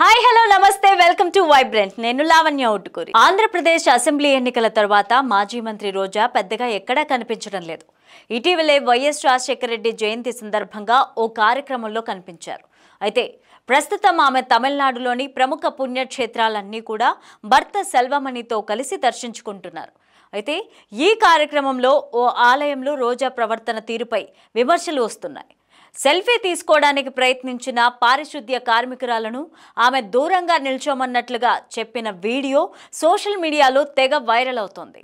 Hi hello నమస్తే welcome to vibrant నేను Lavanya Uttukuri. Andhra Pradesh assembly ఎన్నికల తర్వాత మాజీ మంత్రి రోజా పెద్దగా ఎక్కడా కనిపించడం లేదు. ఇటీవలే వైఎస్ రాజశేఖర రెడ్డి జయంతి సందర్భంగా ఓ కార్యక్రమంలో కనిపించారు. అయితే ప్రస్తుతం ఆమె తమిళనాడులోని ప్రముఖ పుణ్యక్షేత్రాలన్నీ కూడా భర్త సెల్వమణితో కలిసి దర్శించుకుంటున్నారు. అయితే ఈ కార్యక్రమంలో ఓ ఆలయంలో రోజా ప్రవర్తన తీరుపై విమర్శలు వస్తున్నాయి. సెల్ఫీ తీసుకోవడానికి ప్రయత్నించిన పారిశుద్ధ్య కార్మికురాలను ఆమె దూరంగా నిల్చోమన్నట్లుగా చెప్పిన వీడియో సోషల్ మీడియాలో తెగ వైరల్ అవుతోంది.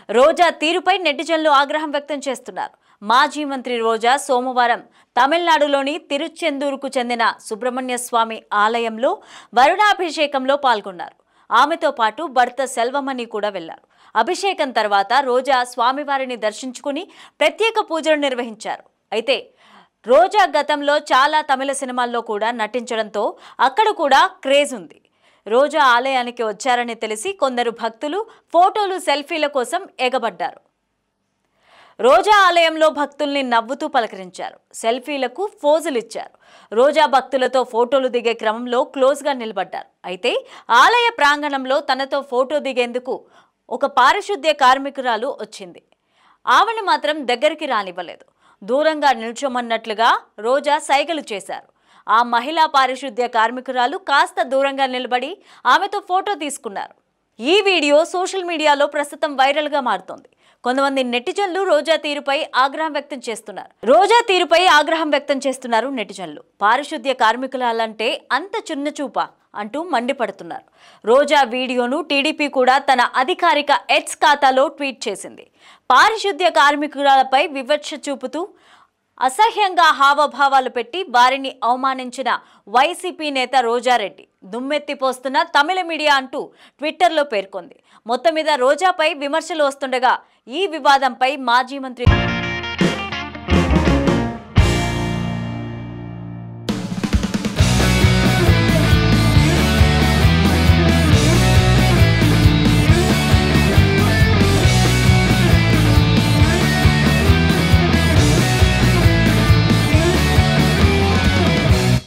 రోజా తీరుపై నెటిజన్లు ఆగ్రహం వ్యక్తం చేస్తున్నారు. మాజీ మంత్రి రోజా సోమవారం తమిళనాడులోని తిరుచెందూరుకు చెందిన సుబ్రహ్మణ్య స్వామి ఆలయంలో వరుణాభిషేకంలో పాల్గొన్నారు. ఆమెతో పాటు భర్త సెల్వమణి కూడా వెళ్లారు. అభిషేకం తర్వాత రోజా స్వామివారిని దర్శించుకుని ప్రత్యేక పూజలు నిర్వహించారు. అయితే రోజా గతంలో చాలా తమిళ సినిమాల్లో కూడా నటించడంతో అక్కడ కూడా క్రేజ్ ఉంది. రోజా ఆలయానికి వచ్చారని తెలిసి కొందరు భక్తులు ఫోటోలు సెల్ఫీల కోసం ఎగబడ్డారు. రోజా ఆలయంలో భక్తుల్ని నవ్వుతూ పలకరించారు. సెల్ఫీలకు ఫోజులు ఇచ్చారు. రోజా భక్తులతో ఫోటోలు దిగే క్రమంలో క్లోజ్గా నిలబడ్డారు. అయితే ఆలయ ప్రాంగణంలో తనతో ఫోటో దిగేందుకు ఒక పారిశుద్ధ్య కార్మికురాలు వచ్చింది. ఆమెను మాత్రం దగ్గరికి రానివ్వలేదు. దూరంగా నిల్చోమన్నట్లుగా రోజా సైగలు చేశారు. ఆ మహిళా పారిశుద్ధ్య కార్మికురాలు కాస్త దూరంగా నిలబడి ఆమెతో ఫోటో తీసుకున్నారు. ఈ వీడియో సోషల్ మీడియాలో ప్రస్తుతం వైరల్గా మారుతోంది. కొంతమంది నెటిజన్లు రోజా తీరుపై ఆగ్రహం వ్యక్తం చేస్తున్నారు నెటిజన్లు. పారిశుద్ధ్య కార్మికులంటే అంత చిన్నచూప అంటూ మండిపడుతున్నారు. రోజా వీడియోను టీడీపీ కూడా తన అధికారిక ఎక్స్ ఖాతాలో ట్వీట్ చేసింది. పారిశుద్ధ్య కార్మికులపై వివక్ష చూపుతూ అసహ్యంగా హావభావాలు పెట్టి వారిని అవమానించిన వైసీపీ నేత రోజారెడ్డి దుమ్మెత్తిపోస్తున్న తమిళ మీడియా అంటూ ట్విట్టర్లో పేర్కొంది. మొత్తం మీద రోజాపై విమర్శలు వస్తుండగా ఈ వివాదంపై మాజీ మంత్రి